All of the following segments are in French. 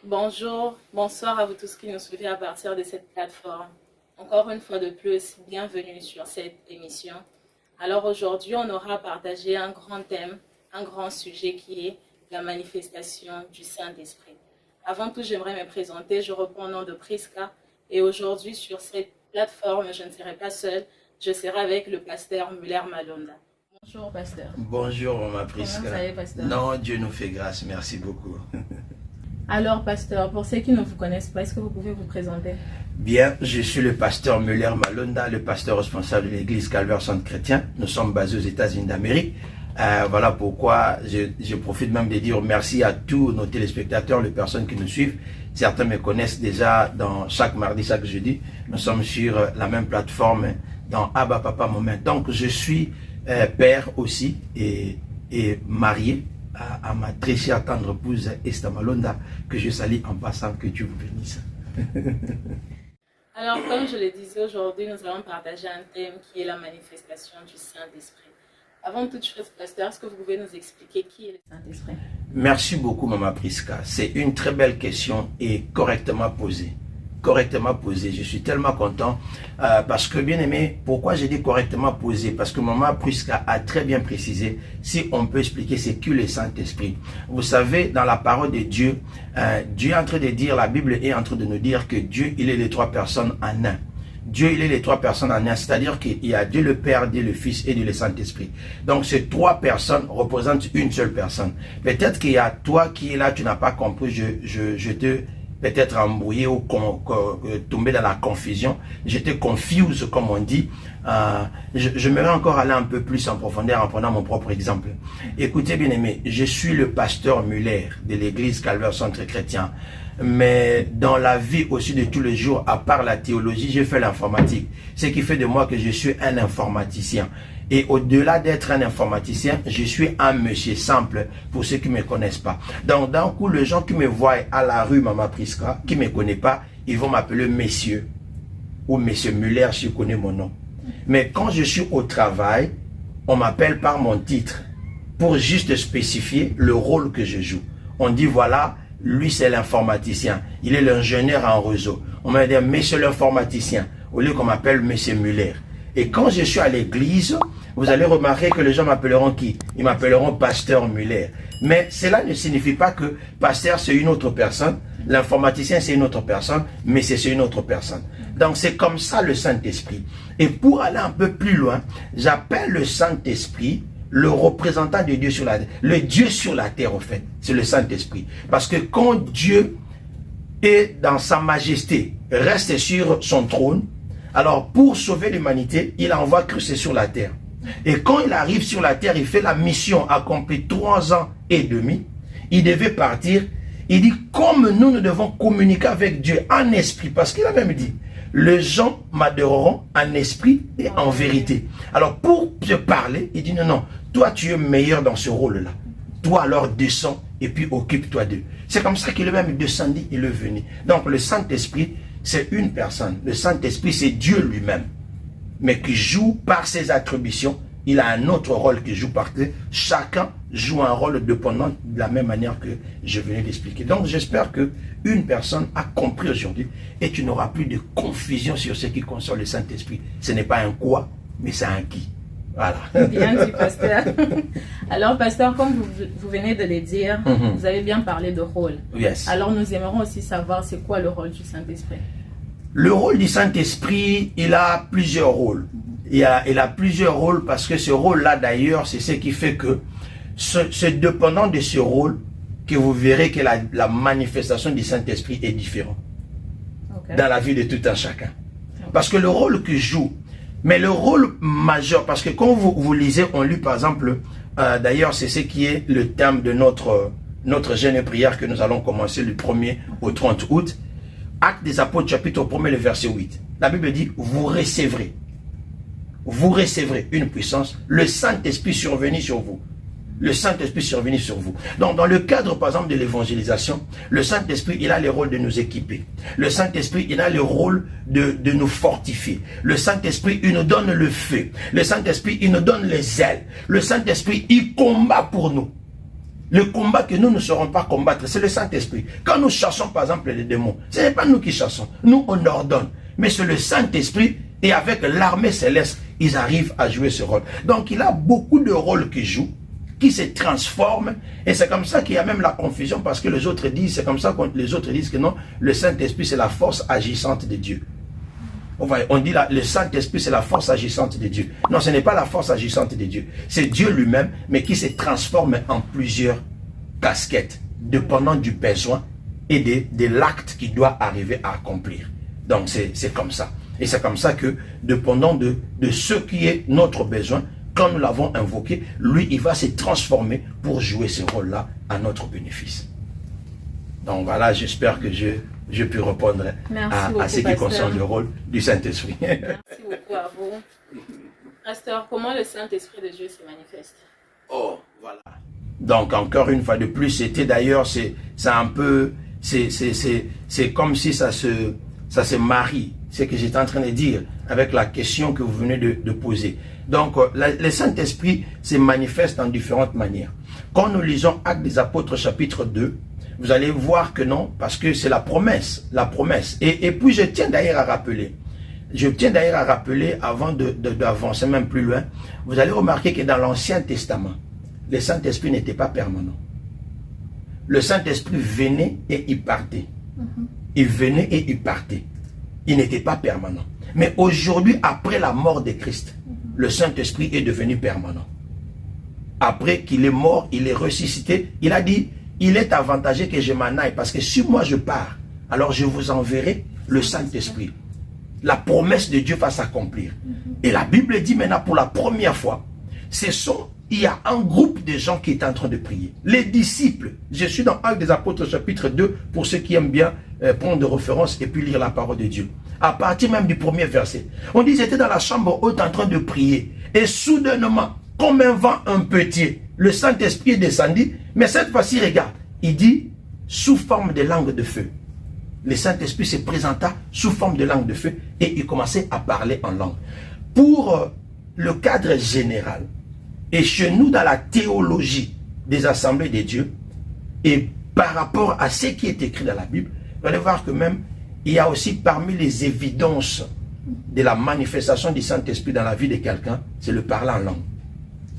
Bonjour, bonsoir à vous tous qui nous suivez à partir de cette plateforme. Encore une fois de plus, bienvenue sur cette émission. Alors aujourd'hui, on aura partagé un grand thème, un grand sujet qui est la manifestation du Saint-Esprit. Avant tout, j'aimerais me présenter. Je reprends le nom de Priska et aujourd'hui sur cette plateforme, je ne serai pas seule, je serai avec le pasteur Muller Malonda. Bonjour pasteur. Bonjour ma Priska. Comment vous allez, pasteur? Non, Dieu nous fait grâce, merci beaucoup. Alors pasteur, pour ceux qui ne vous connaissent pas, est-ce que vous pouvez vous présenter? Bien, je suis le pasteur Muller Malonda, le pasteur responsable de l'église Calvaire Centre Chrétien. Nous sommes basés aux États-Unis d'Amérique. Voilà pourquoi je profite même de dire merci à tous nos téléspectateurs, les personnes qui nous suivent. Certains me connaissent déjà dans chaque mardi, chaque jeudi. Nous sommes sur la même plateforme dans Abba Papa Moment. Donc je suis père aussi et marié à ma très chère tendre épouse Esther Malonda, que je salue en passant, que Dieu vous bénisse. Alors, comme je le disais aujourd'hui, nous allons partager un thème qui est la manifestation du Saint-Esprit. Avant toute chose, pasteur, est-ce que vous pouvez nous expliquer qui est le Saint-Esprit? Merci beaucoup, Maman Priska. C'est une très belle question et correctement posée. Correctement posée. Je suis tellement content parce que, bien aimé, pourquoi j'ai dit correctement posée? Parce que Maman Priska a très bien précisé, si on peut expliquer, c'est qui le Saint-Esprit. Vous savez, dans la parole de Dieu, Dieu est en train de dire, la Bible est en train de nous dire que Dieu, il est les trois personnes en un. Dieu, il est les trois personnes en un, c'est-à-dire qu'il y a Dieu le Père, Dieu le Fils et Dieu le Saint-Esprit. Donc, ces trois personnes représentent une seule personne. Peut-être qu'il y a toi qui est là, tu n'as pas compris, je te peut-être embrouillé ou tombé dans la confusion. J'étais confuse, comme on dit. Je me vais encore aller un peu plus en profondeur en prenant mon propre exemple. Écoutez, bien aimé, je suis le pasteur Muller de l'église Calvaire Centre Chrétien. Mais dans la vie aussi de tous les jours, à part la théologie, j'ai fait l'informatique. Ce qui fait de moi que je suis un informaticien. Et au-delà d'être un informaticien, je suis un monsieur simple pour ceux qui ne me connaissent pas. Donc, d'un coup, les gens qui me voient à la rue, Maman Priska, qui ne me connaissent pas, ils vont m'appeler monsieur ou monsieur Muller si vous connaissez mon nom. Mais quand je suis au travail, on m'appelle par mon titre pour juste spécifier le rôle que je joue. On dit voilà, lui c'est l'informaticien, il est l'ingénieur en réseau. On m'a dit monsieur l'informaticien, au lieu qu'on m'appelle monsieur Muller. Et quand je suis à l'église, vous allez remarquer que les gens m'appelleront qui? Ils m'appelleront pasteur Muller. Mais cela ne signifie pas que pasteur c'est une autre personne, l'informaticien c'est une autre personne, mais c'est une autre personne. Donc c'est comme ça le Saint-Esprit. Et pour aller un peu plus loin, j'appelle le Saint-Esprit le représentant de Dieu sur la terre. Le Dieu sur la terre, en fait, c'est le Saint-Esprit. Parce que quand Dieu est dans sa majesté, reste sur son trône, alors pour sauver l'humanité, il envoie Christ sur la terre. Et quand il arrive sur la terre, il fait la mission accomplie 3 ans et demi. Il devait partir. Il dit, comme nous devons communiquer avec Dieu en esprit, parce qu'il a même dit, les gens m'adoreront en esprit et en vérité. Alors pour te parler, il dit, non, non, toi tu es meilleur dans ce rôle-là. Toi alors descends et puis occupe-toi d'eux. C'est comme ça qu'il est même descendu, il est venu. Donc le Saint-Esprit, c'est une personne. Le Saint-Esprit, c'est Dieu lui-même. Mais qui joue par ses attributions. Il a un autre rôle qui joue par eux. Chacun joue un rôle dépendant de la même manière que je venais d'expliquer. Donc j'espère que une personne a compris aujourd'hui et tu n'auras plus de confusion sur ce qui concerne le Saint-Esprit. Ce n'est pas un quoi, mais c'est un qui. Voilà. Bien dit, pasteur. Alors, pasteur, comme vous venez de le dire, vous avez bien parlé de rôle. Yes. Alors, nous aimerons aussi savoir c'est quoi le rôle du Saint-Esprit. Le rôle du Saint-Esprit, il a plusieurs rôles. Il a plusieurs rôles parce que ce rôle-là, d'ailleurs, c'est ce qui fait que c'est dépendant de ce rôle que vous verrez que la manifestation du Saint-Esprit est différente dans la vie de tout un chacun. Parce que le rôle qu'il joue, mais le rôle majeur, parce que quand vous lisez, on lit par exemple, d'ailleurs c'est ce qui est le thème de notre jeûne prière que nous allons commencer le 1er au 30 août, Actes des Apôtres chapitre 1er, le verset 8. La Bible dit, vous recevrez une puissance, le Saint-Esprit survenu sur vous. Le Saint-Esprit survenu sur vous. Donc, dans le cadre, par exemple, de l'évangélisation, le Saint-Esprit, il a le rôle de nous équiper. Le Saint-Esprit, il a le rôle de nous fortifier. Le Saint-Esprit, il nous donne le feu. Le Saint-Esprit, il nous donne les ailes. Le Saint-Esprit, il combat pour nous. Le combat que nous ne saurons pas combattre, c'est le Saint-Esprit. Quand nous chassons par exemple les démons, ce n'est pas nous qui chassons, nous on ordonne. Mais c'est le Saint-Esprit et avec l'armée céleste, ils arrivent à jouer ce rôle. Donc il a beaucoup de rôles qu'il joue, qui se transforment. Et c'est comme ça qu'il y a même la confusion parce que les autres disent, c'est comme ça que les autres disent que non, le Saint-Esprit c'est la force agissante de Dieu. On dit là, le Saint-Esprit c'est la force agissante de Dieu. Non, ce n'est pas la force agissante de Dieu. C'est Dieu lui-même, mais qui se transforme en plusieurs casquettes, dépendant du besoin et de l'acte qu'il doit arriver à accomplir. Donc c'est comme ça. Et c'est comme ça que, dépendant de ce qui est notre besoin, quand nous l'avons invoqué, lui, il va se transformer pour jouer ce rôle-là à notre bénéfice. Donc voilà, j'espère que je peux répondre à ce qui concerne le rôle du Saint-Esprit. Merci beaucoup à vous. Pasteur, comment le Saint-Esprit de Dieu se manifeste? Oh, voilà. Donc encore une fois de plus, c'était d'ailleurs, c'est un peu, c'est comme si ça se marie, ce que j'étais en train de dire, avec la question que vous venez de poser. Donc, le Saint-Esprit se manifeste en différentes manières. Quand nous lisons Actes des Apôtres chapitre 2, vous allez voir que non, parce que c'est la promesse, la promesse. Et puis, je tiens d'ailleurs à rappeler, avant d'avancer même plus loin, vous allez remarquer que dans l'Ancien Testament, le Saint-Esprit n'était pas permanent. Le Saint-Esprit venait et il partait. Il venait et il partait. Il n'était pas permanent. Mais aujourd'hui, après la mort de Christ, le Saint-Esprit est devenu permanent. Après qu'il est mort, il est ressuscité. Il a dit, il est avantageux que je m'en aille, parce que si moi je pars, alors je vous enverrai le Saint-Esprit. La promesse de Dieu va s'accomplir. Et la Bible dit maintenant pour la première fois, il y a un groupe de gens qui est en train de prier. Les disciples. Je suis dans Actes des Apôtres chapitre 2 pour ceux qui aiment bien prendre de référence et puis lire la parole de Dieu. À partir même du premier verset. On dit qu'ils étaient dans la chambre haute en train de prier. Et soudainement, comme un vent petit, le Saint-Esprit est descendu. Mais cette fois-ci, regarde, il dit sous forme de langue de feu. Le Saint-Esprit se présenta sous forme de langue de feu et il commençait à parler en langue. Pour le cadre général, et chez nous, dans la théologie des assemblées de Dieu, et par rapport à ce qui est écrit dans la Bible, vous allez voir que même, il y a aussi parmi les évidences de la manifestation du Saint-Esprit dans la vie de quelqu'un, c'est le parler en langue.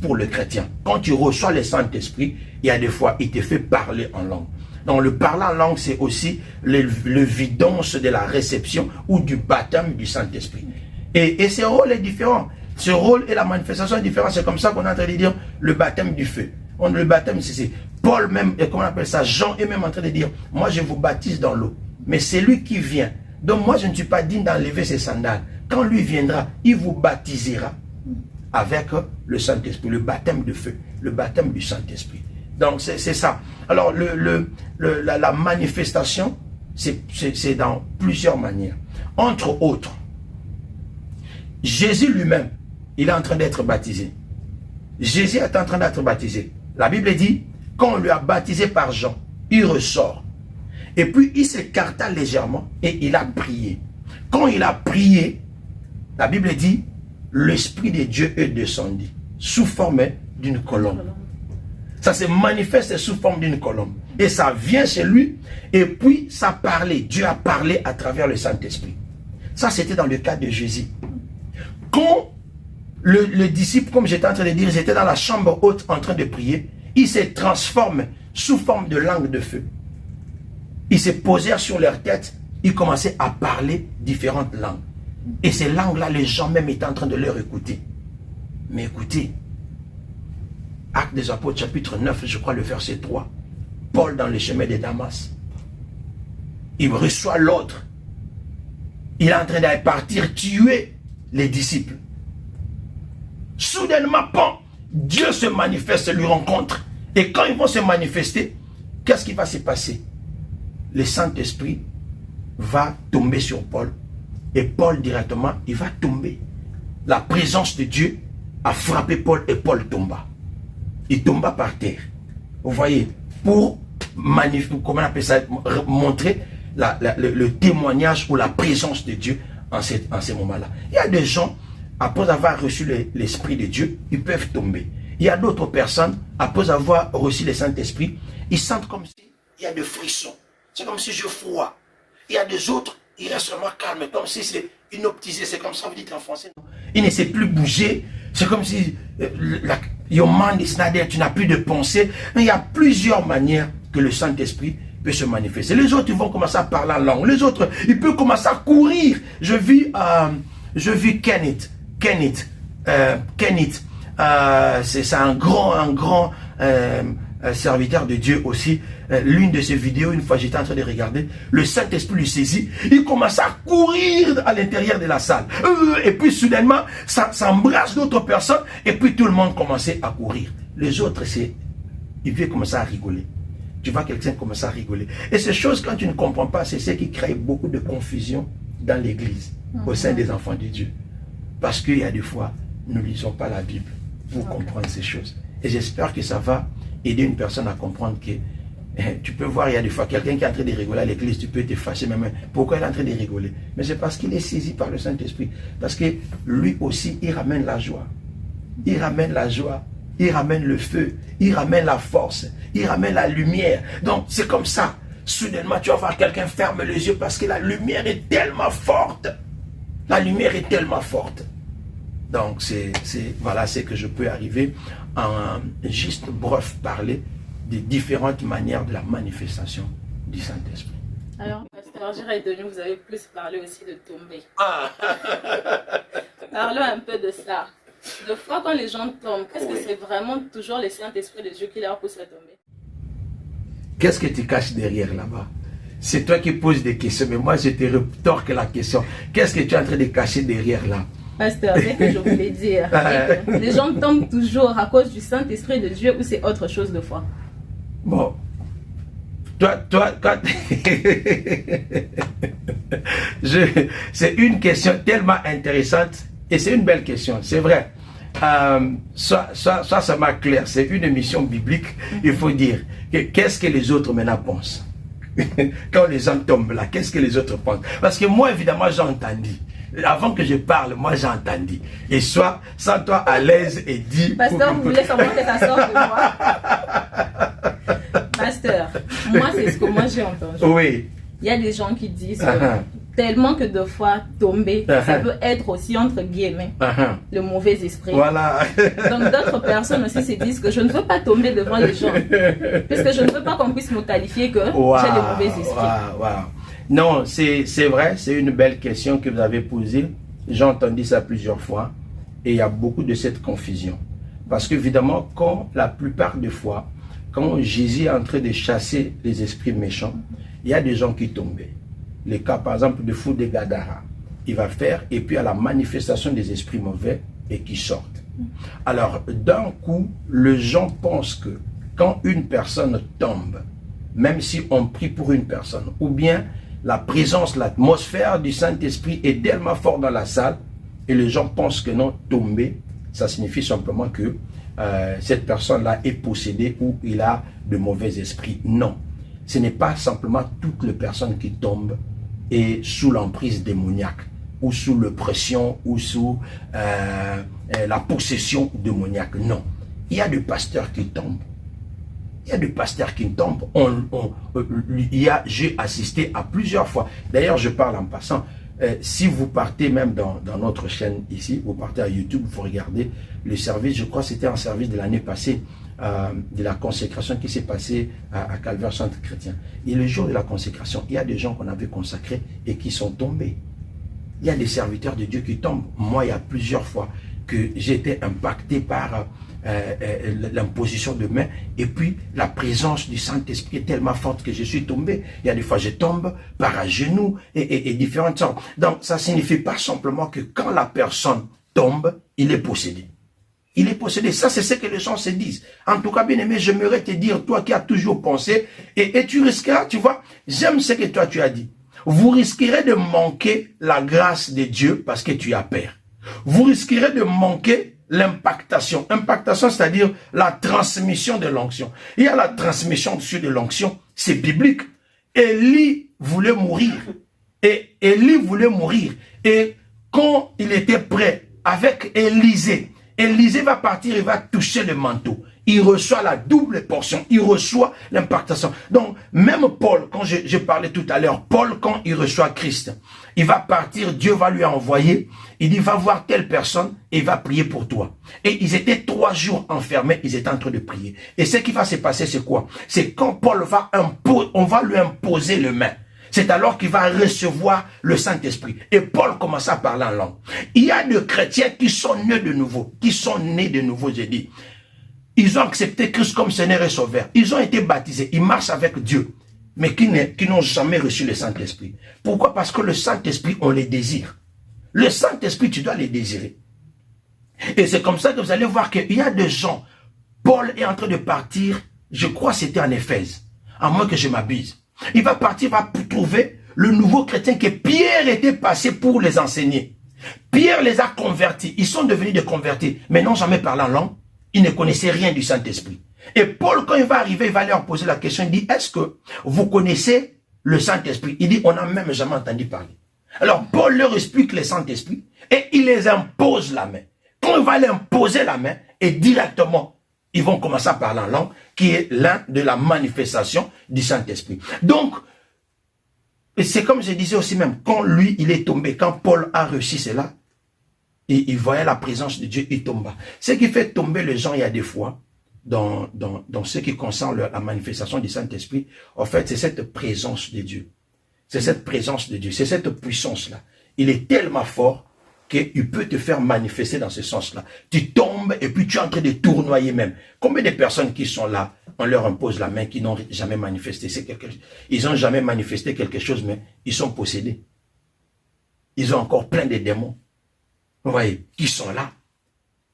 Pour le chrétien, quand tu reçois le Saint-Esprit, il y a des fois, il te fait parler en langue. Donc le parler en langue, c'est aussi l'évidence de la réception ou du baptême du Saint-Esprit. Et ce rôle est différent. Ce rôle et la manifestation est différente. C'est comme ça qu'on est en train de dire le baptême du feu. Le baptême, c'est Paul même, comment on appelle ça, Jean est même en train de dire, moi je vous baptise dans l'eau. Mais c'est lui qui vient. Donc moi je ne suis pas digne d'enlever ses sandales. Quand lui viendra, il vous baptisera avec le Saint-Esprit, le baptême de feu, le baptême du Saint-Esprit. Donc c'est ça. Alors la manifestation, c'est dans plusieurs manières. Entre autres, Jésus lui-même, il est en train d'être baptisé. Jésus est en train d'être baptisé. La Bible dit, quand on lui a baptisé par Jean, il ressort. Et puis il s'écarta légèrement et il a prié. Quand il a prié, la Bible dit, l'Esprit de Dieu est descendu sous forme d'une colombe. Ça se manifeste sous forme d'une colombe. Et ça vient chez lui. Et puis ça parlait. Dieu a parlé à travers le Saint-Esprit. Ça c'était dans le cas de Jésus. Quand le disciple, comme j'étais en train de dire, ils étaient dans la chambre haute en train de prier, ils se transforment sous forme de langue de feu. Ils se posèrent sur leur tête, ils commençaient à parler différentes langues. Et ces langues-là, les gens même étaient en train de leur écouter. Mais écoutez, Actes des Apôtres, chapitre 9, je crois le verset 3. Paul dans le chemin de Damas. Il reçoit l'ordre. Il est en train d'aller partir tuer les disciples. Soudainement, Dieu se manifeste, lui rencontre. Et quand ils vont se manifester, qu'est-ce qui va se passer? Le Saint-Esprit va tomber sur Paul. Et Paul directement, il va tomber. La présence de Dieu a frappé Paul et Paul tomba. Il tomba par terre. Vous voyez, pour comment on appelle ça, montrer le témoignage ou la présence de Dieu en ces moments-là. Il y a des gens, après avoir reçu l'Esprit de Dieu, ils peuvent tomber. Il y a d'autres personnes, après avoir reçu le Saint-Esprit, ils sentent comme s'il y a des frissons. C'est comme si je froid. Il y a des autres, ils restent vraiment calmes, comme si c'est inoptisé, c'est comme ça, vous dites en français. Il ne sait plus bouger, c'est comme si your mind is not there, tu n'as plus de pensée. Mais il y a plusieurs manières que le Saint-Esprit peut se manifester. Les autres, ils vont commencer à parler en langue. Les autres, ils peuvent commencer à courir. Je vis Kenneth. C'est un grand serviteur de Dieu aussi. L'une de ses vidéos, une fois j'étais en train de regarder, le Saint-Esprit lui saisit, il commence à courir à l'intérieur de la salle. Et puis soudainement, ça embrasse d'autres personnes, et puis tout le monde commençait à courir. Les autres, ils viennent commencer à rigoler. Tu vois quelqu'un commencer à rigoler. Et ces choses, quand tu ne comprends pas, c'est ce qui crée beaucoup de confusion dans l'église, au sein des enfants de Dieu. Parce qu'il y a des fois, nous ne lisons pas la Bible pour comprendre ces choses. Et j'espère que ça va aider une personne à comprendre que tu peux voir, il y a des fois quelqu'un qui est en train de rigoler à l'église, tu peux te fâcher même. Pourquoi il est en train de rigoler? Mais c'est parce qu'il est saisi par le Saint-Esprit. Parce que lui aussi, il ramène la joie. Il ramène la joie. Il ramène le feu. Il ramène la force. Il ramène la lumière. Donc c'est comme ça. Soudainement, tu vas voir quelqu'un ferme les yeux parce que la lumière est tellement forte. La lumière est tellement forte. Donc voilà ce que je peux arriver en juste bref parler des différentes manières de la manifestation du Saint-Esprit. Alors, Pasteur Gérard Denis, vous avez plus parlé aussi de tomber. Parlons un peu de ça. De fois, quand les gens tombent, qu'est-ce que c'est vraiment toujours le Saint-Esprit de Dieu qui leur pousse à tomber? Qu'est-ce que tu caches derrière là-bas? C'est toi qui poses des questions, mais moi je te retorque la question. Qu'est-ce que tu es en train de cacher derrière là? Pasteur, c'est que je voulais dire. Les gens tombent toujours à cause du Saint-Esprit de Dieu ou c'est autre chose de foi? Bon. C'est une question tellement intéressante et c'est une belle question, c'est vrai. Ça m'a clair, c'est une émission biblique. Il faut dire qu'est-ce que les autres maintenant pensent. Quand les gens tombent là, qu'est-ce que les autres pensent? Parce que moi, évidemment, j'ai entendu. Avant que je parle, moi j'ai entendu. Et soit, sens-toi à l'aise et dis... Pasteur, vous voulez savoir que ça sort de moi? Pasteur, moi c'est ce que moi j'ai entendu. Oui. Il y a des gens qui disent que tellement que de fois tomber, ça peut être aussi entre guillemets le mauvais esprit. Voilà. Donc d'autres personnes aussi se disent que je ne veux pas tomber devant les gens. Puisque je ne veux pas qu'on puisse me qualifier que j'ai le mauvais esprit. Non, c'est vrai, c'est une belle question que vous avez posée. J'ai entendu ça plusieurs fois et il y a beaucoup de cette confusion. Parce qu'évidemment, la plupart des fois, quand Jésus est en train de chasser les esprits méchants, il y a des gens qui tombaient. Le cas par exemple de Fou de Gadara, il va faire et puis à la manifestation des esprits mauvais et qui sortent. Alors d'un coup, les gens pensent que quand une personne tombe, même si on prie pour une personne, ou bien la présence, l'atmosphère du Saint-Esprit est tellement forte dans la salle et les gens pensent que non, tomber, ça signifie simplement que cette personne-là est possédée ou il a de mauvais esprits. Non, ce n'est pas simplement toutes les personnes qui tombent et sous l'emprise démoniaque ou sous l'oppression ou sous la possession démoniaque. Non, il y a des pasteurs qui tombent. Il y a des pasteurs qui tombent. J'ai assisté à plusieurs fois. D'ailleurs, je parle en passant. Si vous partez même dans notre chaîne ici, vous partez à YouTube, vous regardez le service, je crois que c'était un service de l'année passée, de la consécration qui s'est passé à Calvaire Centre Chrétien. Et le jour de la consécration, il y a des gens qu'on avait consacrés et qui sont tombés. Il y a des serviteurs de Dieu qui tombent. Moi, il y a plusieurs fois que j'étais impacté par l'imposition de main et puis la présence du Saint-Esprit est tellement forte que je suis tombé. Il y a des fois je tombe par à genoux et différentes sortes. Donc ça signifie pas simplement que quand la personne tombe, il est possédé. Il est possédé. Ça c'est ce que les gens se disent. En tout cas, bien aimé, j'aimerais te dire, toi qui as toujours pensé, et tu risqueras, tu vois, j'aime ce que toi tu as dit. Vous risquerez de manquer la grâce de Dieu parce que tu as peur. Vous risquerez de manquer l'impactation. Impactation, c'est-à-dire la transmission de l'onction. Il y a la transmission de l'onction, c'est biblique. Élie voulait mourir. Et Élie voulait mourir. Et quand il était prêt avec Élisée, Élisée va partir, il va toucher le manteau. Il reçoit la double portion, il reçoit l'impactation. Donc, même Paul, quand je parlais tout à l'heure, Paul, quand il reçoit Christ, il va partir, Dieu va lui envoyer, il dit, va voir telle personne et il va prier pour toi. Et ils étaient 3 jours enfermés, ils étaient en train de prier. Et ce qui va se passer, c'est quoi? C'est quand Paul on va lui imposer le main. C'est alors qu'il va recevoir le Saint-Esprit. Et Paul commence à parler en langue. Il y a des chrétiens qui sont nés de nouveau, j'ai dit. Ils ont accepté Christ comme Seigneur et Sauveur. Ils ont été baptisés, ils marchent avec Dieu, mais qui n'ont jamais reçu le Saint-Esprit. Pourquoi? Parce que le Saint-Esprit, on les désire. Le Saint-Esprit, tu dois les désirer. Et c'est comme ça que vous allez voir qu'il y a des gens. Paul est en train de partir, je crois que c'était en Éphèse, à moins que je m'abuse. Il va partir, il va trouver le nouveau chrétien que Pierre était passé pour les enseigner. Pierre les a convertis, ils sont devenus des convertis, mais n'ont jamais parlé en langue. Ils ne connaissaient rien du Saint-Esprit. Et Paul, quand il va arriver, il va leur poser la question, il dit, est-ce que vous connaissez le Saint-Esprit? Il dit, on n'a même jamais entendu parler. Alors Paul leur explique le Saint-Esprit et il les impose la main. Quand il va leur imposer la main, et directement, ils vont commencer à parler en langue, qui est l'un de la manifestation du Saint-Esprit. Donc, c'est comme je disais aussi même, quand lui, il est tombé, quand Paul a réussi cela, il voyait la présence de Dieu, il tomba. Ce qui fait tomber les gens, il y a des fois, dans ce qui concerne la manifestation du Saint-Esprit, en fait, c'est cette présence de Dieu. C'est cette présence de Dieu, c'est cette puissance-là. Il est tellement fort qu'il peut te faire manifester dans ce sens-là. Tu tombes et puis tu es en train de tournoyer même. Combien de personnes qui sont là, on leur impose la main, qui n'ont jamais manifesté ils n'ont jamais manifesté quelque chose, mais ils sont possédés. Ils ont encore plein de démons. Vous voyez, qui sont là.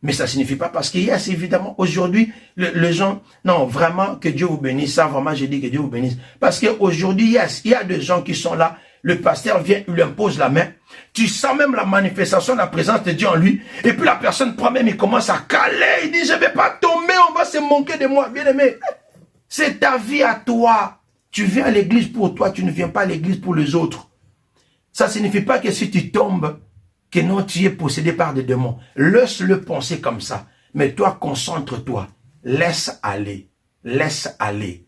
Mais ça ne signifie pas parce qu'il y a évidemment aujourd'hui, les gens, non, vraiment, que Dieu vous bénisse, ça vraiment, je dis que Dieu vous bénisse. Parce qu'aujourd'hui, il y a des gens qui sont là, le pasteur vient, il lui impose la main, tu sens même la manifestation, la présence de Dieu en lui, et puis la personne prend même, il commence à caler, il dit, je ne vais pas tomber, on va se manquer de moi, bien aimé. C'est ta vie à toi. Tu viens à l'église pour toi, tu ne viens pas à l'église pour les autres. Ça ne signifie pas que si tu tombes, que non, tu es possédé par des démons. Laisse-le penser comme ça. Mais toi, concentre-toi. Laisse aller. Laisse aller.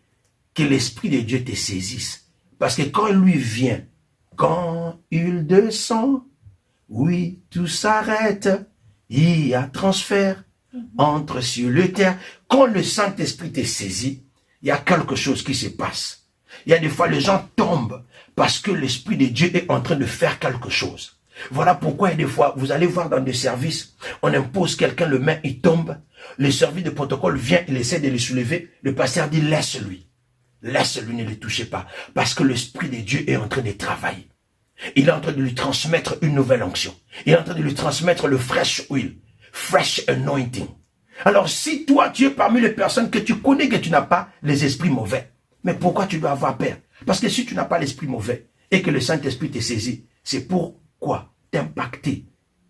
Que l'Esprit de Dieu te saisisse. Parce que quand lui vient, quand il descend, oui, tout s'arrête. Il y a transfert entre sur le terre. Quand le Saint-Esprit te saisit, il y a quelque chose qui se passe. Il y a des fois, les gens tombent parce que l'Esprit de Dieu est en train de faire quelque chose. Voilà pourquoi, des fois, vous allez voir dans des services, on impose quelqu'un le main, il tombe. Le service de protocole vient, il essaie de le soulever. Le pasteur dit, laisse-lui. Laisse-lui, ne le touchez pas. Parce que l'Esprit de Dieu est en train de travailler. Il est en train de lui transmettre une nouvelle onction. Il est en train de lui transmettre le fresh oil. Fresh anointing. Alors, si toi, tu es parmi les personnes que tu connais que tu n'as pas les esprits mauvais, mais pourquoi tu dois avoir peur? Parce que si tu n'as pas l'esprit mauvais et que le Saint-Esprit te saisit, c'est pour quoi? T'impacter.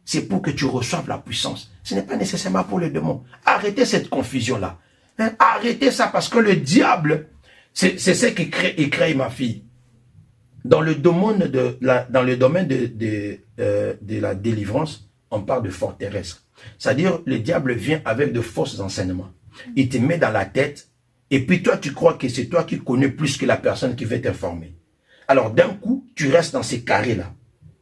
C'est pour que tu reçoives la puissance. Ce n'est pas nécessairement pour les démons. Arrêtez cette confusion-là. Hein? Arrêtez ça parce que le diable, c'est ce qui crée ma fille. Dans le domaine de la délivrance, on parle de forteresse. C'est-à-dire, le diable vient avec de fausses enseignements. Il te met dans la tête et puis toi, tu crois que c'est toi qui connais plus que la personne qui veut t'informer. Alors, d'un coup, tu restes dans ces carrés-là.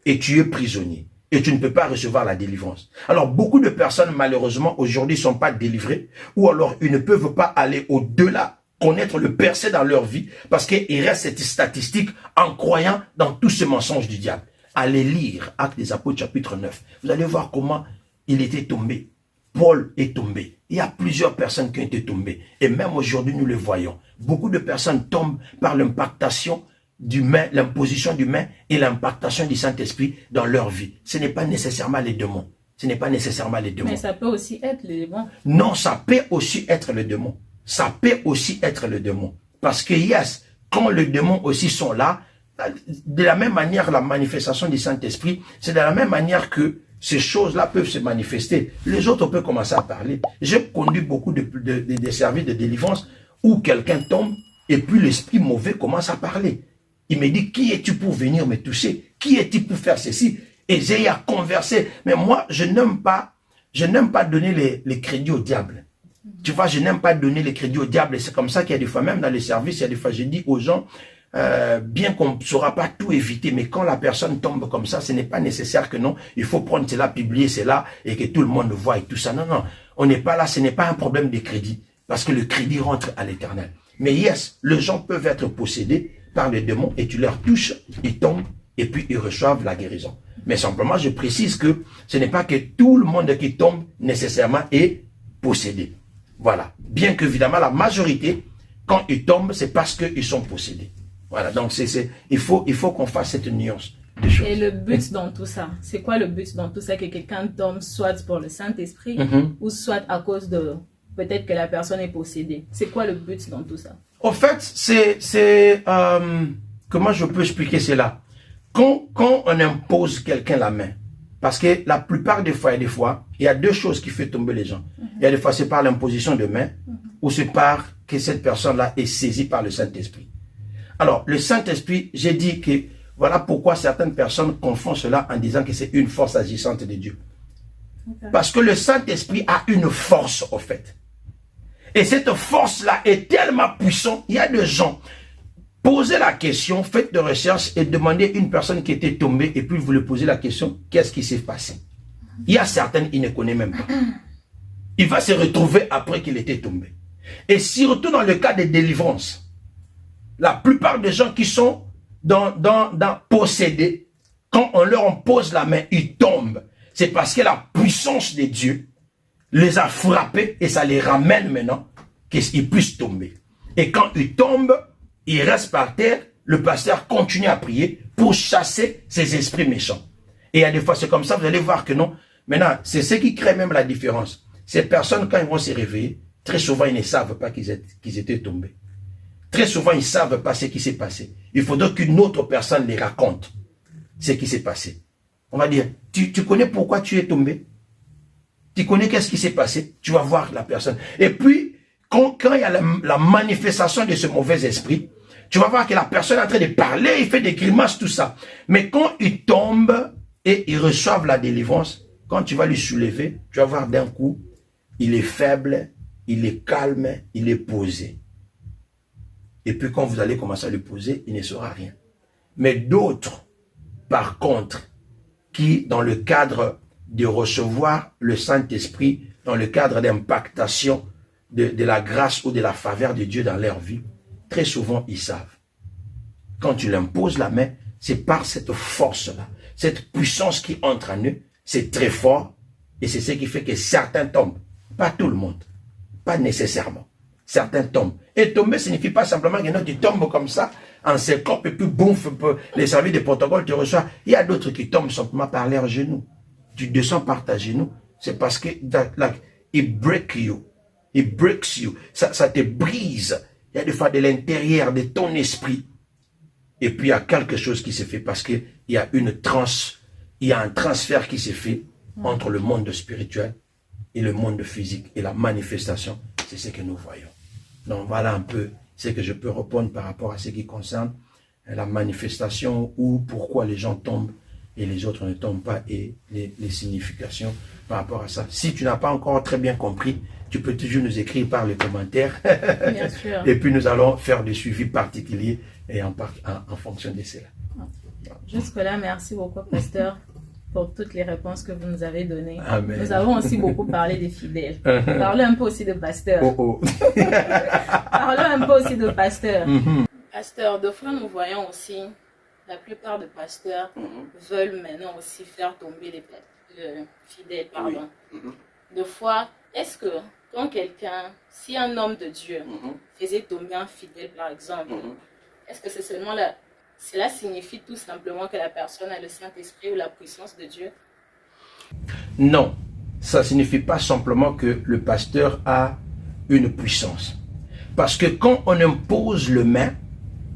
Et tu es prisonnier. Et tu ne peux pas recevoir la délivrance. Alors, beaucoup de personnes, malheureusement, aujourd'hui, ne sont pas délivrées. Ou alors, ils ne peuvent pas aller au-delà, connaître le percé dans leur vie. Parce qu'il reste cette statistique en croyant dans tout ce mensonge du diable. Allez lire Actes des Apôtres, chapitre 9. Vous allez voir comment il était tombé. Paul est tombé. Il y a plusieurs personnes qui ont été tombées. Et même aujourd'hui, nous le voyons. Beaucoup de personnes tombent par l'impactation du main, l'imposition du main et l'impactation du Saint-Esprit dans leur vie. Ce n'est pas nécessairement les démons. Ce n'est pas nécessairement les démons. Mais ça peut aussi être les démons. Non, ça peut aussi être le démon. Ça peut aussi être le démon. Parce que yes, quand les démons aussi sont là, de la même manière, la manifestation du Saint-Esprit, c'est de la même manière que ces choses-là peuvent se manifester. Les autres peuvent commencer à parler. J'ai conduit beaucoup de services de délivrance où quelqu'un tombe et puis l'esprit mauvais commence à parler. Il me dit, qui es-tu pour venir me toucher? Qui es-tu pour faire ceci? Et j'ai à converser. Mais moi, je n'aime pas je n'aime pas donner les crédits au diable. Tu vois, je n'aime pas donner les crédits au diable. Et c'est comme ça qu'il y a des fois, même dans les services, il y a des fois, je dis aux gens, bien qu'on ne saura pas tout éviter, mais quand la personne tombe comme ça, ce n'est pas nécessaire que non, il faut prendre cela, publier cela, et que tout le monde le voit et tout ça. Non, non, on n'est pas là, ce n'est pas un problème de crédit, parce que le crédit rentre à l'Éternel. Mais yes, les gens peuvent être possédés par les démons, et tu leur touches, ils tombent, et puis ils reçoivent la guérison. Mais simplement, je précise que ce n'est pas que tout le monde qui tombe nécessairement est possédé. Voilà. Bien qu'évidemment, la majorité, quand ils tombent, c'est parce qu'ils sont possédés. Voilà. Donc, il faut qu'on fasse cette nuance de choses. Et le but dans tout ça, c'est quoi le but dans tout ça? Que quelqu'un tombe soit pour le Saint-Esprit ou soit à cause de peut-être que la personne est possédée. C'est quoi le but dans tout ça? Au fait, comment je peux expliquer cela? Quand on impose quelqu'un la main, parce que la plupart des fois, il y a deux choses qui font tomber les gens. Il y a des fois, c'est par l'imposition de main, ou c'est par que cette personne-là est saisie par le Saint-Esprit. Alors, le Saint-Esprit, j'ai dit que voilà pourquoi certaines personnes confondent cela en disant que c'est une force agissante de Dieu. Parce que le Saint-Esprit a une force, au fait. Et cette force-là est tellement puissante, il y a des gens... Posez la question, faites de recherche et demandez à une personne qui était tombée et puis vous lui posez la question, qu'est-ce qui s'est passé? Il y a certaines, il ne connaît même pas. Il va se retrouver après qu'il était tombé. Et surtout dans le cas des délivrances, la plupart des gens qui sont dans possédés, quand on leur pose la main, ils tombent. C'est parce que la puissance de Dieu les a frappés et ça les ramène maintenant qu'ils puissent tomber. Et quand ils tombent, il reste par terre, le pasteur continue à prier pour chasser ces esprits méchants. Et il y a des fois, c'est comme ça, vous allez voir que non. Maintenant, c'est ce qui crée même la différence. Ces personnes, quand ils vont se réveiller, très souvent, ils ne savent pas qu'ils étaient tombés. Très souvent, ils ne savent pas ce qui s'est passé. Il faudrait qu'une autre personne les raconte ce qui s'est passé. On va dire, tu connais pourquoi tu es tombé? Tu connais qu'est-ce qui s'est passé? Tu vas voir la personne. Et puis, quand il y a la manifestation de ce mauvais esprit, tu vas voir que la personne est en train de parler, il fait des grimaces, tout ça. Mais quand il tombe et il reçoit la délivrance, quand tu vas lui soulever, tu vas voir d'un coup, il est faible, il est calme, il est posé. Et puis quand vous allez commencer à lui poser, il ne saura rien. Mais d'autres, par contre, qui dans le cadre de recevoir le Saint-Esprit, dans le cadre d'impactation de la grâce ou de la faveur de Dieu dans leur vie, très souvent, ils savent. Quand tu leur poses la main, c'est par cette force-là, cette puissance qui entre en eux, c'est très fort, et c'est ce qui fait que certains tombent. Pas tout le monde, pas nécessairement. Certains tombent. Et tomber signifie pas simplement que non, tu tombes comme ça, en syncope, et puis boum, les services de protocole te reçoivent. Il y a d'autres qui tombent simplement par leurs genoux. Tu descends par ta genou, c'est parce que, it breaks you. It breaks you. Ça te brise. Il y a des fois de l'intérieur de ton esprit. Et puis il y a quelque chose qui s'est fait parce qu'il y a un transfert qui s'est fait entre le monde spirituel et le monde physique. Et la manifestation, c'est ce que nous voyons. Donc voilà un peu ce que je peux répondre par rapport à ce qui concerne la manifestation ou pourquoi les gens tombent et les autres ne tombent pas et les significations par rapport à ça. Si tu n'as pas encore très bien compris, tu peux toujours nous écrire par les commentaires. Bien sûr. Et puis nous allons faire des suivis particuliers et en fonction de cela. Jusque-là, merci beaucoup, pasteur, pour toutes les réponses que vous nous avez données. Amen. Nous avons aussi beaucoup parlé des fidèles. Parlons un peu aussi de pasteur. Parlons un peu aussi de pasteur. Pasteur, de fois nous voyons aussi, la plupart des pasteurs veulent maintenant aussi faire tomber les fidèles. Pardon. De fois, est-ce que quand quelqu'un, si un homme de Dieu faisait tomber un fidèle par exemple, est-ce que c'est seulement cela signifie tout simplement que la personne a le Saint-Esprit ou la puissance de Dieu? Non, ça ne signifie pas simplement que le pasteur a une puissance. Parce que quand on impose le main,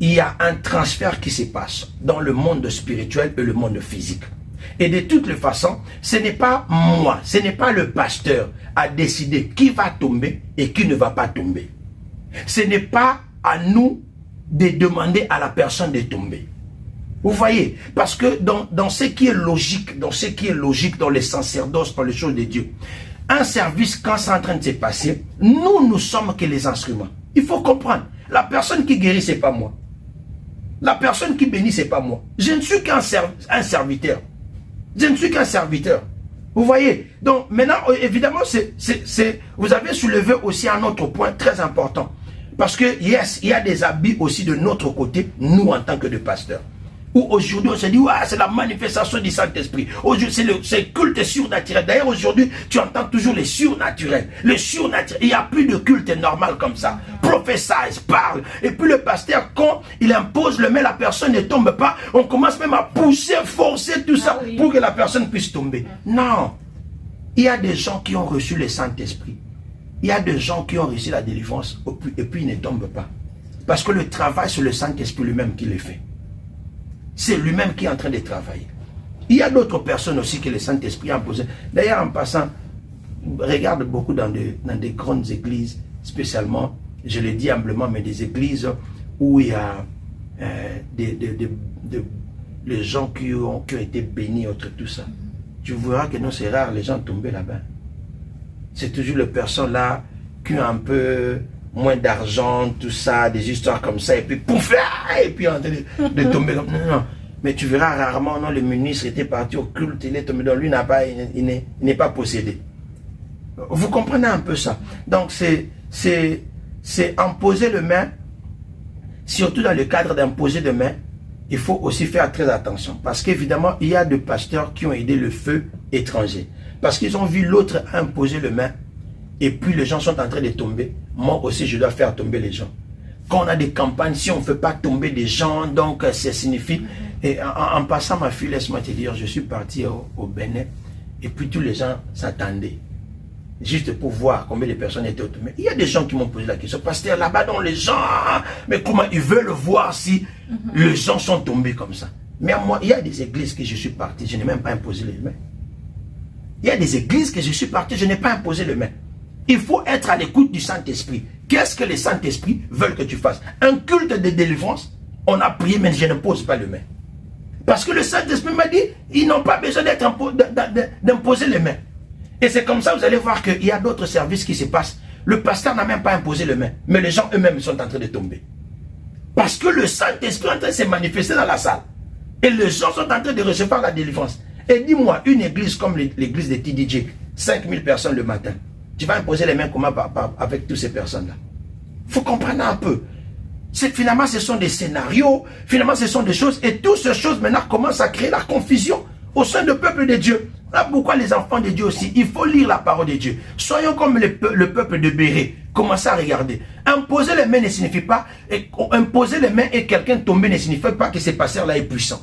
il y a un transfert qui se passe dans le monde spirituel et le monde physique. Et de toutes les façons, ce n'est pas moi, ce n'est pas le pasteur à décider qui va tomber et qui ne va pas tomber. Ce n'est pas à nous de demander à la personne de tomber. Vous voyez, parce que dans ce qui est logique, dans les sacerdoces, dans les choses de Dieu, un service, quand c'est en train de se passer, nous sommes que les instruments. Il faut comprendre. La personne qui guérit, c'est pas moi. La personne qui bénit, c'est pas moi. Je ne suis qu'un serviteur. Je ne suis qu'un serviteur. Vous voyez? Donc, maintenant, évidemment, vous avez soulevé aussi un autre point très important. Parce que, yes, il y a des habits aussi de notre côté, nous, en tant que de pasteurs. Où aujourd'hui on se dit, ouais, c'est la manifestation du Saint-Esprit. Aujourd'hui, c'est le culte surnaturel. D'ailleurs, aujourd'hui, tu entends toujours les surnaturels. Les surnaturels. Il n'y a plus de culte normal comme ça. Prophétise, parle. Et puis le pasteur, quand il impose le main, la personne ne tombe pas. On commence même à pousser, forcer tout ça pour que la personne puisse tomber. Non. Il y a des gens qui ont reçu le Saint-Esprit. Il y a des gens qui ont reçu la délivrance et puis ils ne tombent pas. Parce que le travail, c'est le Saint-Esprit lui-même qui le fait. C'est lui-même qui est en train de travailler. Il y a d'autres personnes aussi que le Saint-Esprit a imposé. D'ailleurs, en passant, regarde beaucoup dans des grandes églises, spécialement, je le dis humblement, mais des églises où il y a les gens qui ont été bénis, autre tout ça. Tu verras que non, c'est rare, les gens tombent là-bas. C'est toujours les personnes là qui ont un peu moins d'argent, tout ça, des histoires comme ça, et puis pouf, et puis en train de tomber comme... Non. Mais tu verras rarement, non, le ministre était parti au culte, il est tombé dans lui, il n'est pas possédé. Vous comprenez un peu ça? Donc c'est imposer le main, surtout dans le cadre d'imposer de main, il faut aussi faire très attention. Parce qu'évidemment, il y a des pasteurs qui ont aidé le feu étranger. Parce qu'ils ont vu l'autre imposer le main, et puis les gens sont en train de tomber. Moi aussi, je dois faire tomber les gens. Quand on a des campagnes, si on ne fait pas tomber des gens, donc ça signifie... Et en passant, ma fille, laisse-moi te dire, je suis parti au Bénin, et puis tous les gens s'attendaient. Juste pour voir combien de personnes étaient tombées. Il y a des gens qui m'ont posé la question, pasteur, là-bas, dans les gens, mais comment ils veulent voir si les gens sont tombés comme ça? Mais moi, il y a des églises que je suis parti, je n'ai même pas imposé les mains. Il y a des églises que je suis parti, je n'ai pas imposé les mains. Il faut être à l'écoute du Saint-Esprit. Qu'est-ce que les Saint-Esprit veulent que tu fasses? Un culte de délivrance, on a prié, mais je ne pose pas les mains. Parce que le Saint-Esprit m'a dit, ils n'ont pas besoin d'imposer les mains. Et c'est comme ça, vous allez voir qu'il y a d'autres services qui se passent. Le pasteur n'a même pas imposé les mains, mais les gens eux-mêmes sont en train de tomber. Parce que le Saint-Esprit est en train de se manifester dans la salle. Et les gens sont en train de recevoir la délivrance. Et dis-moi, une église comme l'église de TDJ, 5000 personnes le matin, tu vas imposer les mains comment avec toutes ces personnes-là? Il faut comprendre un peu. Finalement, ce sont des scénarios, finalement, ce sont des choses, et toutes ces choses maintenant commencent à créer la confusion au sein du peuple de Dieu. Là, pourquoi les enfants de Dieu aussi, il faut lire la parole de Dieu. Soyons comme le peuple de Béré. Commencez à regarder. Imposer les mains ne signifie pas, imposer les mains et quelqu'un tomber ne signifie pas que ce pasteur-là est puissant.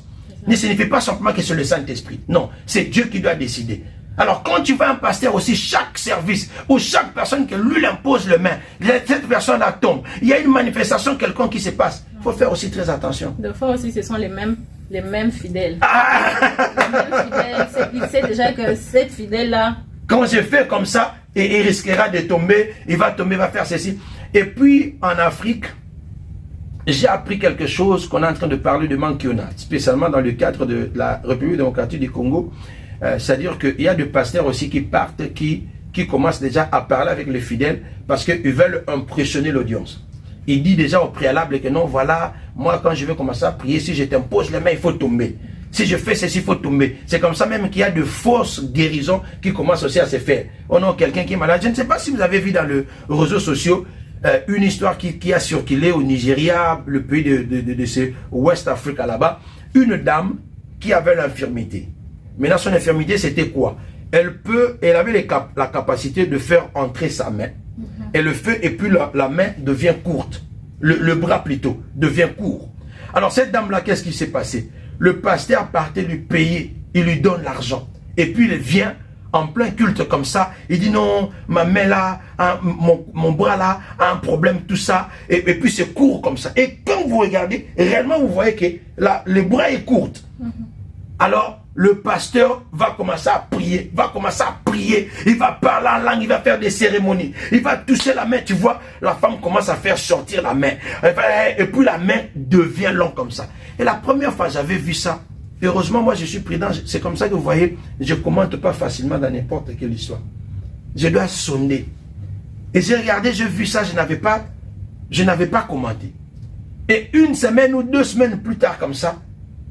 Ne signifie pas simplement que c'est le Saint-Esprit. Non, c'est Dieu qui doit décider. Alors quand tu vas un pasteur aussi, chaque service ou chaque personne que lui impose les mains, cette personne-là tombe. Il y a une manifestation quelconque qui se passe. Il faut faire aussi très attention. Des fois aussi, ce sont les mêmes fidèles. Les mêmes fidèles. Il sait déjà que cette fidèle-là... Quand je fais comme ça, il risquera de tomber, il va tomber, il va faire ceci. Et puis en Afrique, j'ai appris quelque chose qu'on est en train de parler de Mankiona, spécialement dans le cadre de la République démocratique du Congo. C'est-à-dire qu'il y a des pasteurs aussi qui partent, qui commencent déjà à parler avec les fidèles parce qu'ils veulent impressionner l'audience. Il dit déjà au préalable que non, voilà, moi quand je vais commencer à prier, si je t'impose les mains, il faut tomber. Si je fais ceci, il faut tomber. C'est comme ça même qu'il y a de fausses guérisons qui commencent aussi à se faire. Oh non, quelqu'un qui est malade. Je ne sais pas si vous avez vu dans les réseaux sociaux une histoire qui a circulé au Nigeria, le pays de ce West Africa là-bas. Une dame qui avait l'infirmité. Maintenant, son infirmité, c'était quoi? Elle avait la capacité de faire entrer sa main. Et le feu, et puis la main devient courte. Le bras plutôt, devient court. Alors cette dame-là, qu'est-ce qui s'est passé? Le pasteur partait lui payer, il lui donne l'argent. Et puis il vient en plein culte comme ça. Il dit non, ma main là, mon bras là a un problème, tout ça. Et puis c'est court comme ça. Et quand vous regardez, réellement vous voyez que le bras est court. Alors, le pasteur va commencer à prier, il va parler en langue, il va faire des cérémonies, il va toucher la main, tu vois, la femme commence à faire sortir la main, et puis la main devient longue comme ça. Et la première fois j'avais vu ça, heureusement moi je suis prudent, c'est comme ça que vous voyez, je ne commente pas facilement dans n'importe quelle histoire. Je dois sonder. Et j'ai regardé, j'ai vu ça, je n'avais pas commenté. Et une semaine ou 2 semaines plus tard comme ça,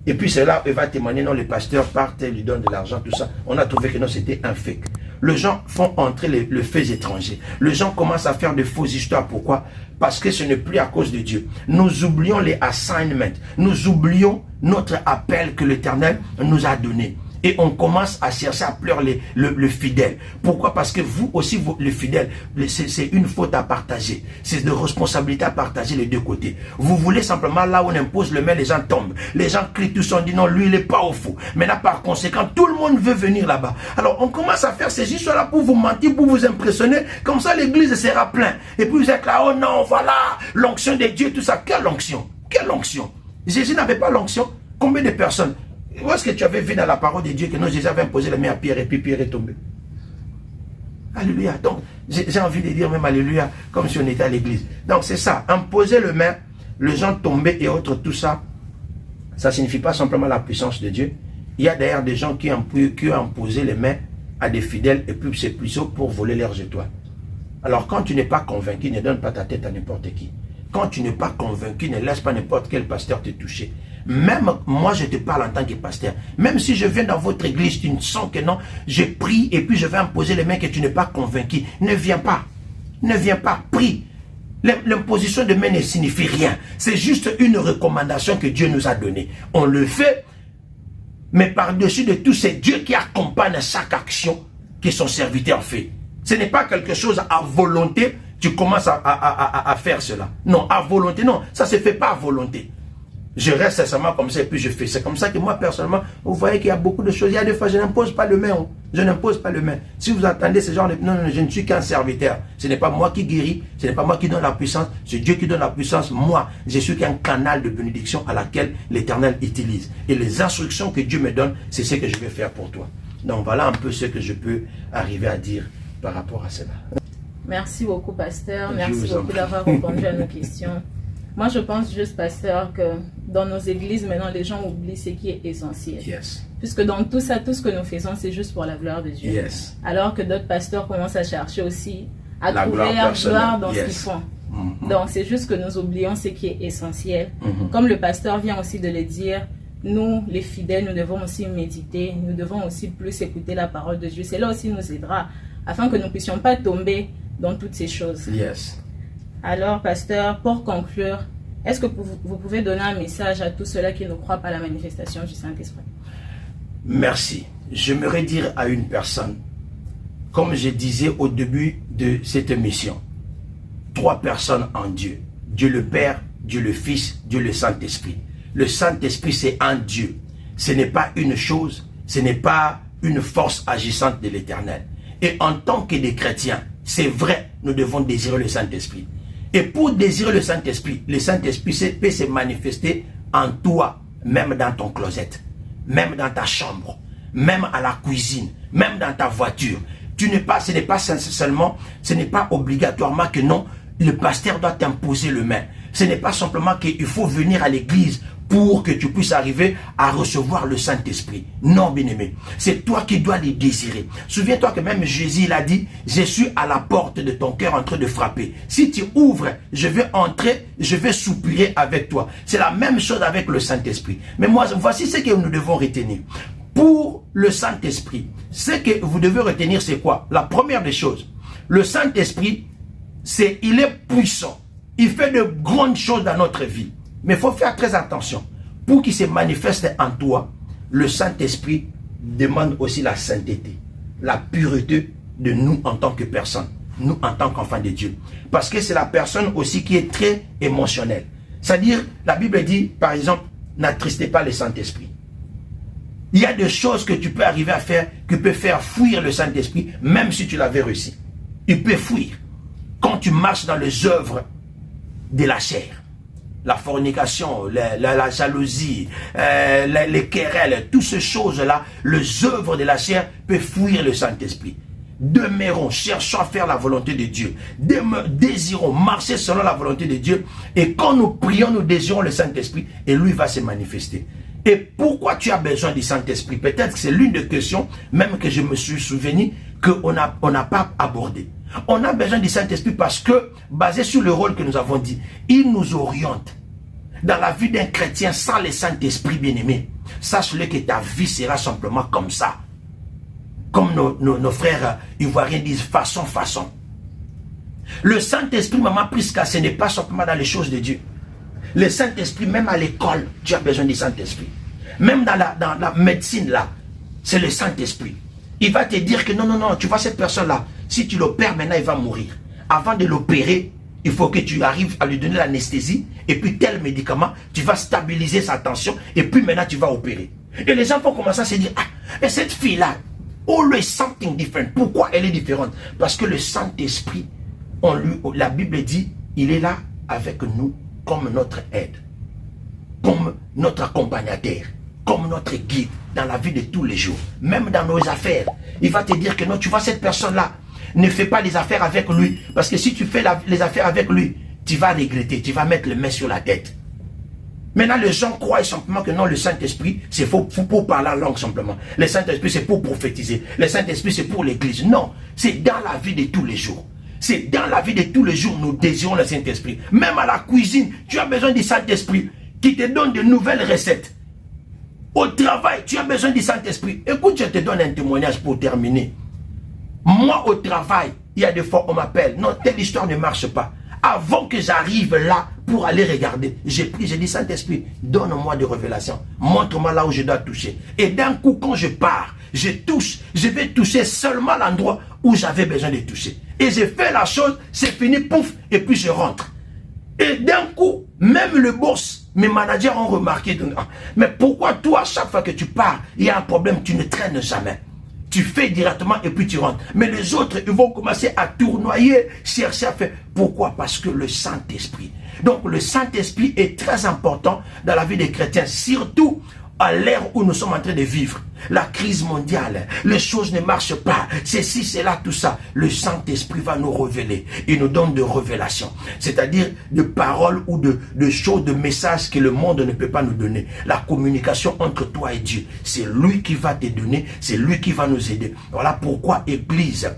et puis c'est là où il va témoigner, non, les pasteurs partent, lui donnent de l'argent, tout ça. On a trouvé que non, c'était un fake. Les gens font entrer le fait étranger. Les gens commencent à faire de fausses histoires. Pourquoi? Parce que ce n'est plus à cause de Dieu. Nous oublions les assignments. Nous oublions notre appel que l'Éternel nous a donné. Et on commence à chercher à pleurer le fidèle. Pourquoi? Parce que vous aussi, le fidèle, c'est une faute à partager. C'est de responsabilité à partager les deux côtés. Vous voulez simplement, là où on impose le main, les gens tombent. Les gens crient tous, on dit non, lui il n'est pas au faux. Maintenant, par conséquent, tout le monde veut venir là-bas. Alors, on commence à faire ces histoires-là pour vous mentir, pour vous impressionner. Comme ça, l'église sera pleine. Et puis vous êtes là, oh non, voilà, l'onction de Dieu, tout ça. Quelle onction? Quelle onction? Jésus n'avait pas l'onction. Combien de personnes? Où est-ce que tu avais vu dans la parole de Dieu que non, Jésus avait imposé la main à Pierre et puis Pierre est tombé? Alléluia. Donc, j'ai envie de dire même Alléluia, comme si on était à l'église. Donc, c'est ça. Imposer le main, les gens tomber et autres, tout ça, ça ne signifie pas simplement la puissance de Dieu. Il y a d'ailleurs des gens qui ont imposé les mains à des fidèles et puis c'est plutôt pour voler leurs étoiles. Alors, quand tu n'es pas convaincu, ne donne pas ta tête à n'importe qui. Quand tu n'es pas convaincu, ne laisse pas n'importe quel pasteur te toucher. Même moi, je te parle en tant que pasteur. Même si je viens dans votre église, tu ne sens que non, je prie et puis je vais imposer les mains que tu n'es pas convaincu. Ne viens pas. Ne viens pas. Prie. L'imposition de main ne signifie rien. C'est juste une recommandation que Dieu nous a donnée. On le fait, mais par-dessus de tout, c'est Dieu qui accompagne chaque action que son serviteur fait. Ce n'est pas quelque chose à volonté, tu commences à faire cela. Non, à volonté, non. Ça ne se fait pas à volonté. Je reste sincèrement comme ça et puis je fais. C'est comme ça que moi, personnellement, vous voyez qu'il y a beaucoup de choses. Il y a des fois, je n'impose pas le main. Je n'impose pas le main. Si vous entendez ce genre de... Non, non, je ne suis qu'un serviteur. Ce n'est pas moi qui guéris. Ce n'est pas moi qui donne la puissance. C'est Dieu qui donne la puissance. Moi, je suis qu'un canal de bénédiction à laquelle l'Éternel utilise. Et les instructions que Dieu me donne, c'est ce que je vais faire pour toi. Donc, voilà un peu ce que je peux arriver à dire par rapport à cela. Merci beaucoup, pasteur. Merci beaucoup d'avoir répondu à nos questions. Moi, je pense juste, pasteur, que dans nos églises, maintenant, les gens oublient ce qui est essentiel. Yes. Puisque dans tout ça, tout ce que nous faisons, c'est juste pour la gloire de Dieu. Yes. Alors que d'autres pasteurs commencent à chercher aussi à trouver leur gloire dans ce qu'ils font. Donc, c'est juste que nous oublions ce qui est essentiel. Comme le pasteur vient aussi de le dire, nous, les fidèles, nous devons aussi méditer. Nous devons aussi plus écouter la parole de Dieu. Cela aussi nous aidera afin que nous ne puissions pas tomber dans toutes ces choses. Yes. Alors, pasteur, pour conclure, est-ce que vous pouvez donner un message à tous ceux-là qui ne croient pas à la manifestation du Saint-Esprit? Merci. J'aimerais dire à une personne, comme je disais au début de cette émission, 3 personnes en Dieu. Dieu le Père, Dieu le Fils, Dieu le Saint-Esprit. Le Saint-Esprit, c'est un Dieu. Ce n'est pas une chose, ce n'est pas une force agissante de l'Éternel. Et en tant que des chrétiens, c'est vrai, nous devons désirer le Saint-Esprit. Et pour désirer le Saint-Esprit peut se manifester en toi, même dans ton closet, même dans ta chambre, même à la cuisine, même dans ta voiture. Ce n'est pas seulement, ce n'est pas obligatoirement que non, le pasteur doit t'imposer le main. Ce n'est pas simplement qu'il faut venir à l'église pour que tu puisses arriver à recevoir le Saint-Esprit. Non, bien-aimé. C'est toi qui dois les désirer. Souviens-toi que même Jésus, il a dit, je suis à la porte de ton cœur en train de frapper. Si tu ouvres, je vais entrer, je vais soupirer avec toi. C'est la même chose avec le Saint-Esprit. Mais moi, voici ce que nous devons retenir. Pour le Saint-Esprit, ce que vous devez retenir, c'est quoi? La première des choses, le Saint-Esprit, il est puissant. Il fait de grandes choses dans notre vie. Mais il faut faire très attention. Pour qu'il se manifeste en toi, le Saint-Esprit demande aussi la sainteté, la pureté de nous en tant que personne, nous en tant qu'enfants de Dieu. Parce que c'est la personne aussi qui est très émotionnelle. C'est-à-dire, la Bible dit, par exemple, n'attristez pas le Saint-Esprit. Il y a des choses que tu peux arriver à faire, qui peut faire fuir le Saint-Esprit, même si tu l'avais réussi. Il peut fuir. Quand tu marches dans les œuvres de la chair, la fornication, la jalousie, les querelles, toutes ces choses-là, les œuvres de la chair peuvent fuir le Saint-Esprit. Demeurons, cherchons à faire la volonté de Dieu. Désirons marcher selon la volonté de Dieu. Et quand nous prions, nous désirons le Saint-Esprit et lui va se manifester. Et pourquoi tu as besoin du Saint-Esprit? Peut-être que c'est l'une des questions, même que je me suis souvenu, qu'on n'a pas abordé. On a besoin du Saint-Esprit parce que, basé sur le rôle que nous avons dit, il nous oriente. Dans la vie d'un chrétien sans le Saint-Esprit bien-aimé, sache-le que ta vie sera simplement comme ça. Comme nos frères ivoiriens disent, façon. Le Saint-Esprit, Maman Prisca, ce n'est pas simplement dans les choses de Dieu. Le Saint-Esprit, même à l'école, tu as besoin du Saint-Esprit. Même dans la médecine, là, c'est le Saint-Esprit. Il va te dire que non, tu vois cette personne-là, si tu l'opères maintenant, il va mourir. Avant de l'opérer, il faut que tu arrives à lui donner l'anesthésie, et puis tel médicament, tu vas stabiliser sa tension, et puis maintenant tu vas opérer. Et les gens vont commencer à se dire, ah, et cette fille-là, always something different. Pourquoi elle est différente? Parce que le Saint-Esprit, la Bible dit, il est là avec nous comme notre aide, comme notre accompagnateur, comme notre guide dans la vie de tous les jours, même dans nos affaires. Il va te dire que non, tu vois cette personne-là, ne fais pas les affaires avec lui, parce que si tu fais les affaires avec lui, tu vas regretter, tu vas mettre les mains sur la tête. Maintenant, les gens croient simplement que non, le Saint-Esprit, c'est pour parler en langue simplement. Le Saint-Esprit, c'est pour prophétiser. Le Saint-Esprit, c'est pour l'église. Non, c'est dans la vie de tous les jours. C'est dans la vie de tous les jours, nous désirons le Saint-Esprit. Même à la cuisine, tu as besoin du Saint-Esprit qui te donne de nouvelles recettes. Au travail, tu as besoin du Saint-Esprit. Écoute, je te donne un témoignage pour terminer. Moi, au travail, il y a des fois, on m'appelle. Non, telle histoire ne marche pas. Avant que j'arrive là pour aller regarder, j'ai dit, Saint-Esprit, donne-moi des révélations. Montre-moi là où je dois toucher. Et d'un coup, quand je pars, je touche. Je vais toucher seulement l'endroit où j'avais besoin de toucher. Et j'ai fait la chose, c'est fini, pouf, et puis je rentre. Et d'un coup, même le boss, mes managers ont remarqué, mais pourquoi toi, à chaque fois que tu pars, il y a un problème, tu ne traînes jamais. Tu fais directement et puis tu rentres. Mais les autres, ils vont commencer à tournoyer, chercher à faire. Pourquoi? Parce que le Saint-Esprit. Donc le Saint-Esprit est très important dans la vie des chrétiens, surtout à l'ère où nous sommes en train de vivre. La crise mondiale, les choses ne marchent pas, ceci, cela, tout ça. Le Saint-Esprit va nous révéler. Il nous donne de révélations, c'est-à-dire de paroles ou de choses, de messages que le monde ne peut pas nous donner. La communication entre toi et Dieu, c'est lui qui va te donner, c'est lui qui va nous aider. Voilà pourquoi, Église,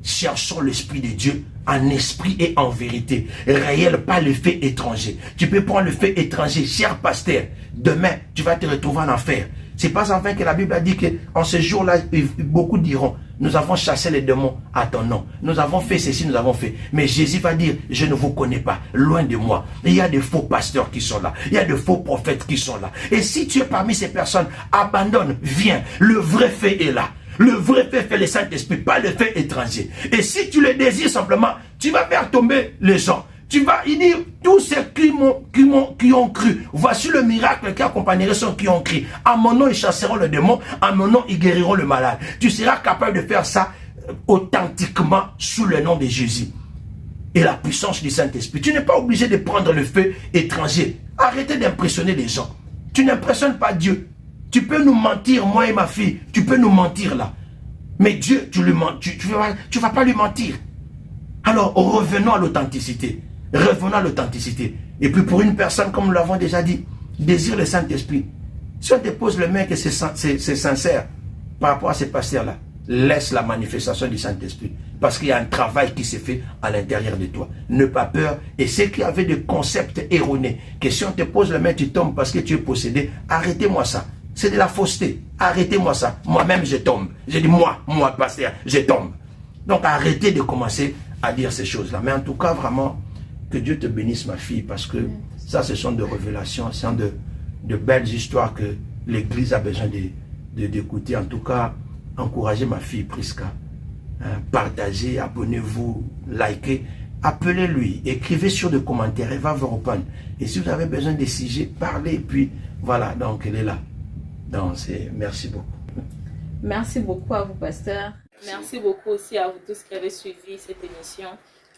cherchons l'Esprit de Dieu en esprit et en vérité, réel, pas le fait étranger. Tu peux prendre le fait étranger, cher pasteur, demain, tu vas te retrouver en enfer. C'est pas en vain que la Bible a dit qu'en ce jour-là, beaucoup diront, nous avons chassé les démons à ton nom. Nous avons fait ceci, nous avons fait. Mais Jésus va dire, je ne vous connais pas, loin de moi. Il y a des faux pasteurs qui sont là. Il y a des faux prophètes qui sont là. Et si tu es parmi ces personnes, abandonne, viens. Le vrai fait est là. Le vrai fait le Saint-Esprit, pas le fait étranger. Et si tu le désires simplement, tu vas faire tomber les gens. Tu vas y dire, tous ceux qui ont cru, voici le miracle qui accompagnerait ceux qui ont cru. À mon nom, ils chasseront le démon, à mon nom, ils guériront le malade. Tu seras capable de faire ça authentiquement sous le nom de Jésus. Et la puissance du Saint-Esprit. Tu n'es pas obligé de prendre le feu étranger. Arrêtez d'impressionner les gens. Tu n'impressionnes pas Dieu. Tu peux nous mentir, moi et ma fille, tu peux nous mentir là. Mais Dieu, tu ne vas pas lui mentir. Alors, revenons à l'authenticité. Revenons à l'authenticité. Et puis pour une personne, comme nous l'avons déjà dit, désire le Saint-Esprit. Si on te pose le main que c'est sincère par rapport à ces pasteurs-là, laisse la manifestation du Saint-Esprit. Parce qu'il y a un travail qui s'est fait à l'intérieur de toi. Ne pas peur. Et ceux qui avaient des concepts erronés, que si on te pose le main, tu tombes parce que tu es possédé, arrêtez-moi ça. C'est de la fausseté. Arrêtez-moi ça. Moi-même, je tombe. J'ai dit, moi, pasteur, je tombe. Donc, arrêtez de commencer à dire ces choses-là. Mais en tout cas, vraiment, que Dieu te bénisse, ma fille, parce que ça, ce sont des révélations, ce sont de belles histoires que l'Église a besoin d'écouter. En tout cas, encouragez ma fille, Prisca. Partagez, abonnez-vous, likez. Appelez-lui, écrivez sur des commentaires, elle va vous répondre. Et si vous avez besoin de sujets, parlez, et puis voilà, donc elle est là. Donc, merci beaucoup. Merci beaucoup à vous, pasteur. Merci beaucoup aussi à vous tous qui avez suivi cette émission.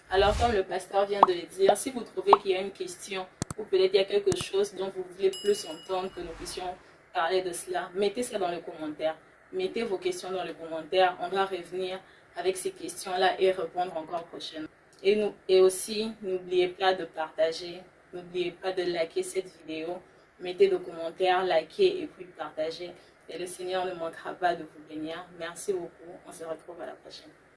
Alors, comme le pasteur vient de le dire, si vous trouvez qu'il y a une question ou peut-être il y a quelque chose dont vous voulez plus entendre, que nous puissions parler de cela, mettez ça dans les commentaires. Mettez vos questions dans les commentaires. On va revenir avec ces questions-là et répondre encore prochainement. Et aussi, n'oubliez pas de partager. N'oubliez pas de liker cette vidéo. Mettez des commentaires, likez et puis partagez. Et le Seigneur ne manquera pas de vous bénir. Merci beaucoup. On se retrouve à la prochaine.